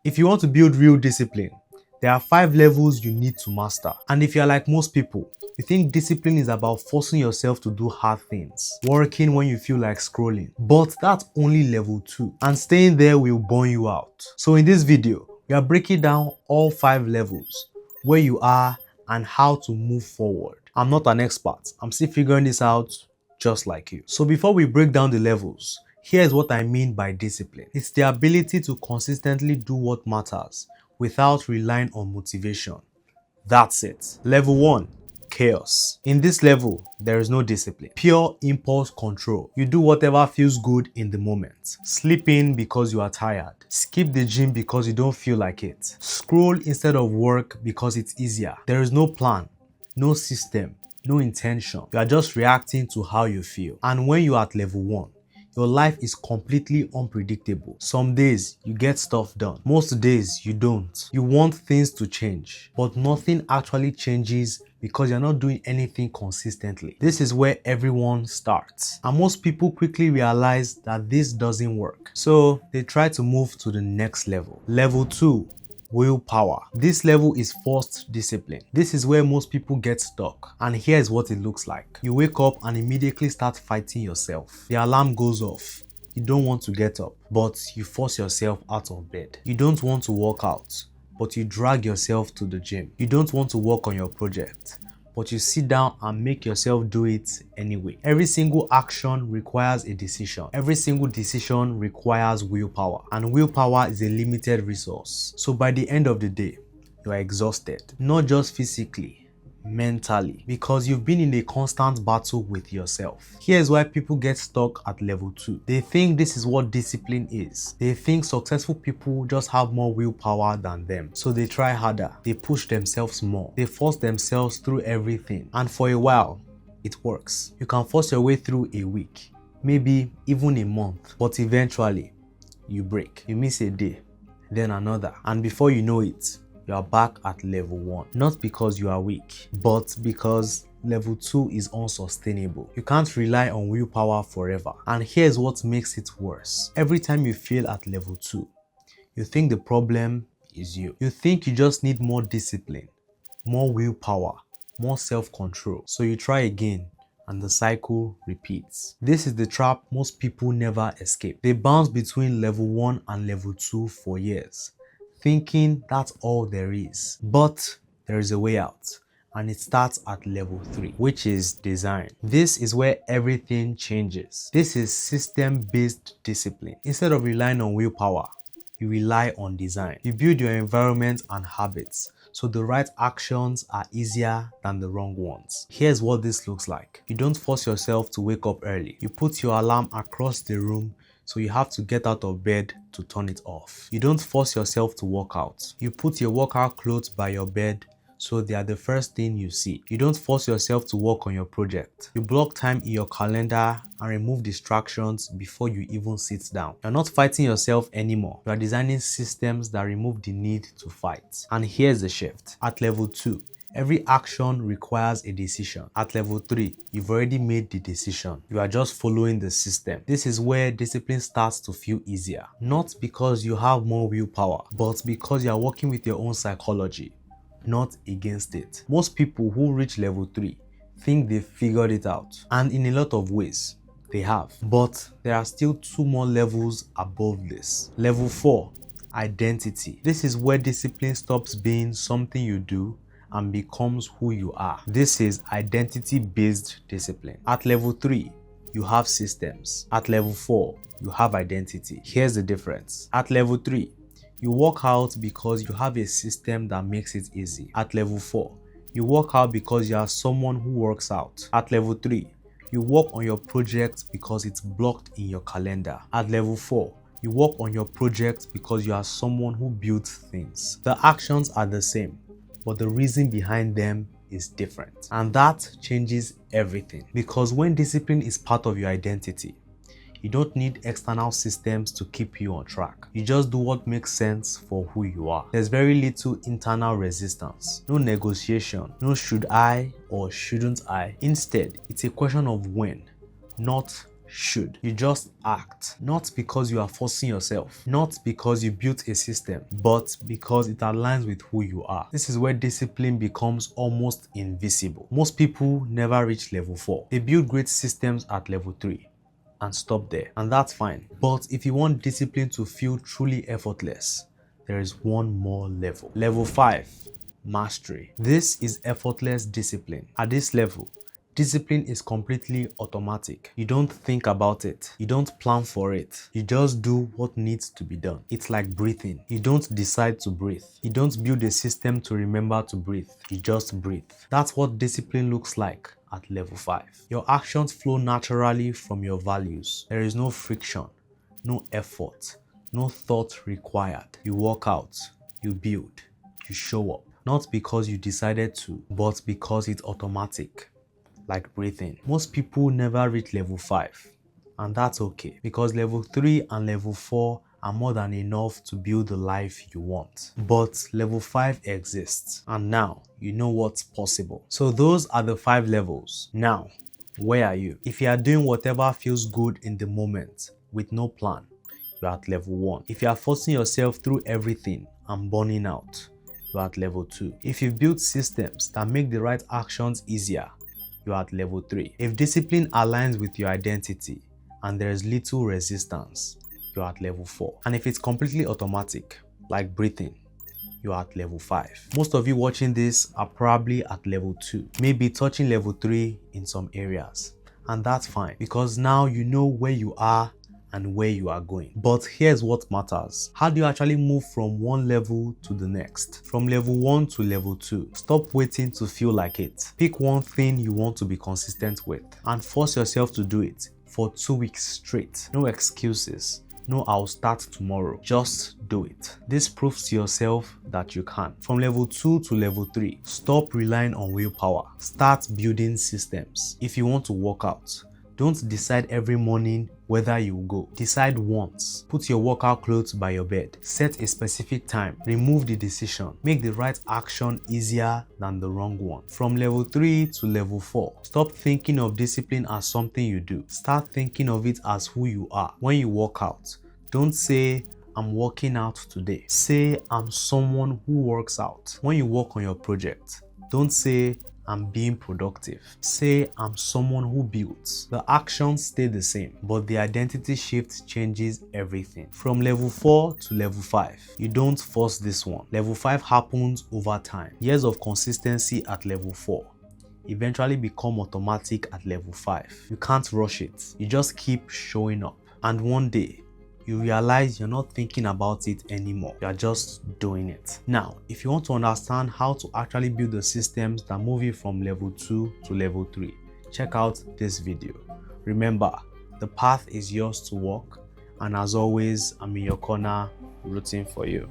If you want to build real discipline, there are 5 levels you need to master. And if you're like most people, you think discipline is about forcing yourself to do hard things, working when you feel like scrolling. But that's only level 2, and staying there will burn you out. So in this video, we are breaking down all 5 levels, where you are and how to move forward. I'm not an expert, I'm still figuring this out just like you. So before we break down the levels, here's what I mean by discipline. It's the ability to consistently do what matters without relying on motivation. That's it. Level 1. Chaos. In this level, there is no discipline. Pure impulse control. You do whatever feels good in the moment. Sleep in because you are tired. Skip the gym because you don't feel like it. Scroll instead of work because it's easier. There is no plan, no system, no intention. You are just reacting to how you feel. And when you are at level 1, your life is completely unpredictable. Some days you get stuff done. Most days you don't. You want things to change, but nothing actually changes because you're not doing anything consistently. This is where everyone starts. And most people quickly realize that this doesn't work. So they try to move to the next level. Level 2. Willpower. This level is forced discipline. This is where most people get stuck. And here's what it looks like. You wake up and immediately start fighting yourself. The alarm goes off. You don't want to get up, but you force yourself out of bed. You don't want to work out, but you drag yourself to the gym. You don't want to work on your project, but you sit down and make yourself do it anyway. Every single action requires a decision. Every single decision requires willpower. And willpower is a limited resource. So by the end of the day, you are exhausted. Not just physically, mentally, because you've been in a constant battle with yourself. Here's why people get stuck at level 2. They think this is what discipline is. They think successful people just have more willpower than them. So they try harder. They push themselves more. They force themselves through everything. And for a while, it works. You can force your way through a week, maybe even a month, but eventually you break. You miss a day, then another. And before you know it, you are back at level 1. Not because you are weak, but because level 2 is unsustainable. You can't rely on willpower forever. And here's what makes it worse. Every time you fail at level 2, you think the problem is you. You think you just need more discipline, more willpower, more self-control. So you try again, and the cycle repeats. This is the trap most people never escape. They bounce between level 1 and level 2 for years, thinking that's all there is. But there is a way out, and it starts at level 3, which is design. This is where everything changes. This is system-based discipline. Instead of relying on willpower, you rely on design. You build your environment and habits, so the right actions are easier than the wrong ones. Here's what this looks like. You don't force yourself to wake up early. You put your alarm across the room, so you have to get out of bed to turn it off. You don't force yourself to work out. You put your workout clothes by your bed, so they are the first thing you see. You don't force yourself to work on your project. You block time in your calendar and remove distractions before you even sit down. You're not fighting yourself anymore. You are designing systems that remove the need to fight. And here's the shift. At level 2, every action requires a decision. At level 3, you've already made the decision. You are just following the system. This is where discipline starts to feel easier. Not because you have more willpower, but because you are working with your own psychology, not against it. Most people who reach level 3 think they've figured it out. And in a lot of ways, they have. But there are still 2 more levels above this. Level 4, identity. This is where discipline stops being something you do and becomes who you are. This is identity-based discipline. At level 3, you have systems. At level 4, you have identity. Here's the difference. At level 3, you work out because you have a system that makes it easy. At level 4, you work out because you are someone who works out. At level 3, you work on your project because it's blocked in your calendar. At level 4, you work on your project because you are someone who builds things. The actions are the same, but the reason behind them is different. And that changes everything. Because when discipline is part of your identity, you don't need external systems to keep you on track. You just do what makes sense for who you are. There's very little internal resistance, no negotiation, no should I or shouldn't I. Instead, it's a question of when, not should. You just act, not because you are forcing yourself, not because you built a system, but because it aligns with who you are. This is where discipline becomes almost invisible. Most people never reach level 4. They build great systems at level 3 and stop there, and that's fine. But if you want discipline to feel truly effortless, there is one more level. Level 5, mastery. This is effortless discipline. At this level, discipline is completely automatic. You don't think about it. You don't plan for it. You just do what needs to be done. It's like breathing. You don't decide to breathe. You don't build a system to remember to breathe. You just breathe. That's what discipline looks like at level 5. Your actions flow naturally from your values. There is no friction, no effort, no thought required. You work out, you build, you show up. Not because you decided to, but because it's automatic. Like breathing. Most people never reach level 5, and that's okay, because level 3 and level 4 are more than enough to build the life you want. But level 5 exists, and now you know what's possible. So those are the 5 levels. Now, where are you? If you are doing whatever feels good in the moment with no plan, you're at level 1. If you are forcing yourself through everything and burning out, you're at level 2. If you've built systems that make the right actions easier, you're at level 3. If discipline aligns with your identity and there's little resistance, you're at level 4. And if it's completely automatic, like breathing, you're at level 5. Most of you watching this are probably at level 2, maybe touching level 3 in some areas. And that's fine, because now you know where you are and where you are going. But here's what matters. How do you actually move from one level to the next? From level 1 to level 2. Stop waiting to feel like it. Pick one thing you want to be consistent with and force yourself to do it for 2 weeks straight. No excuses. No, I'll start tomorrow. Just do it. This proves to yourself that you can. From level 2 to level 3, stop relying on willpower. Start building systems. If you want to work out, don't decide every morning whether you will go. Decide once. Put your workout clothes by your bed. Set a specific time. Remove the decision. Make the right action easier than the wrong one. From level 3 to level 4, stop thinking of discipline as something you do. Start thinking of it as who you are. When you work out, don't say, I'm working out today. Say, I'm someone who works out. When you work on your project, don't say, I'm being productive. Say, I'm someone who builds. The actions stay the same, but the identity shift changes everything. From level 4 to level 5, you don't force this one. Level 5 happens over time. Years of consistency at level 4 eventually become automatic at level 5. You can't rush it. You just keep showing up. And one day, you realize you're not thinking about it anymore. You're just doing it. Now, if you want to understand how to actually build the systems that move you from level 2 to level 3, check out this video. Remember, the path is yours to walk, and as always, I'm in your corner rooting for you.